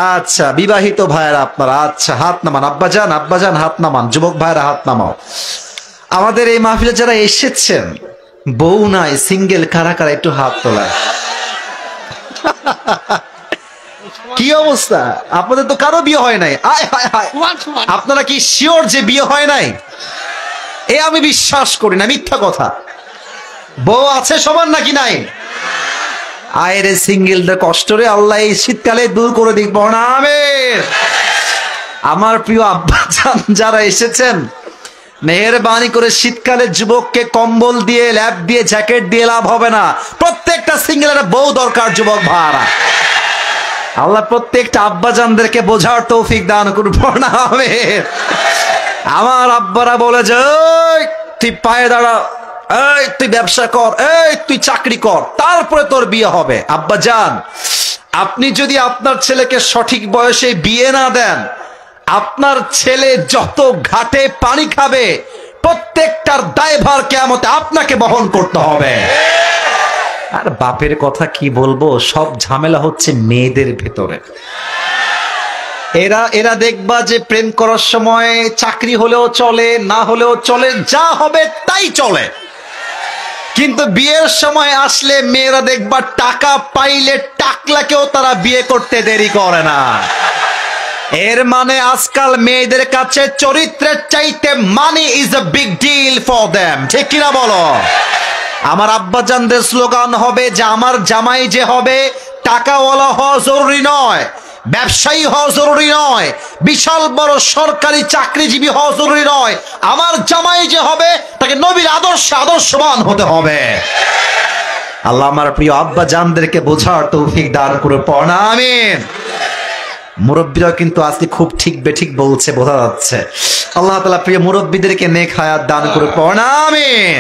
আচ্ছা বিবাহিত ভাইয়েরা আপনারা আচ্ছা হাত নামান, আব্বাজান আব্বাজান হাত নামান, যুবক ভাইয়েরা হাত নামাও। আমাদের এই মাহফিলে যারা এসেছেন বউ নাই সিঙ্গেল কারা কারা একটু হাত তোলায়। কি অবস্থা আপনাদের? তো কারো বিয়ে হয় নাই। আপনারা কি শিওর যে বিয়ে হয় নাই? আমি বিশ্বাস করি না, মিথ্যা কথা। বউ আছে সবার নাকি নাই? আয়ের সিঙ্গেলদের কষ্ট রে আল্লাহ এই শীতকালে দূর করে দিক না। আমিন। আমার প্রিয় আব্বাজান যারা এসেছেন মেহেরবানি করে শীতকালে যুবককে কম্বল দিয়ে ল্যাপ দিয়ে জ্যাকেট দিয়ে লাভ হবে না। প্রত্যেকটা সিঙ্গেলের বউ দরকার যুবক ভাড়া। আল্লাহ প্রত্যেকটা আব্বাজানদেরকে বোঝার তৌফিক দান করুন। আমিন। আমার আব্বারা বলে যে তুই পায়ে দাঁড়া, এই তুই ব্যবসা কর, এই তুই চাকরি কর, তারপরে তোর বিয়ে হবে। আব্বাজান আপনি যদি আপনার ছেলেকে সঠিক বয়সে বিয়ে না দেন, আপনার ছেলে যত ঘাটে পানি খাবে প্রত্যেকটার দায়ভার কিয়ামতে আপনাকে বহন করতে হবে। আর বাপের কথা কি বলবো, সব ঝামেলা হচ্ছে মেয়েদের ভেতরে। এরা দেখবা যে প্রেম করার সময় চাকরি হলেও চলে, না হলেও চলে, যা হবে তাই চলে। কিন্তু বিয়ের সময় আসলে মেয়েরা দেখবা টাকা পাইলে টাকলাকেও তারা বিয়ে করতে দেরি করে না। এর মানে আজকাল মেয়েদের কাছে চরিত্রের চাইতে money is a big deal for them. ঠিক কিনা বলো? আমার আব্বাজানদের স্লোগান হবে যে আমার জামাই যে হবে টাকাওয়ালা হওয়া জরুরি নয়, ব্যবসায়ী হওয়া জরুরি নয়, বিশাল বড় সরকারি চাকরিজীবী হওয়া জরুরি নয়, আমার জামাই যে হবে তাকে নবীর আদর্শে আদর্শবান হতে হবে। আল্লাহ আমার প্রিয় আব্বাজানদেরকে বোঝার তৌফিক দান করে পড়না। আমিন। মুরব্বীরা কিন্তু আজকে খুব ঠিক বেঠিক বলছে, বোঝা যাচ্ছে। আল্লাহ তাআলা প্রিয় মুরব্বীদেরকে নেক হায়াত দান করে পড়না। আমিন।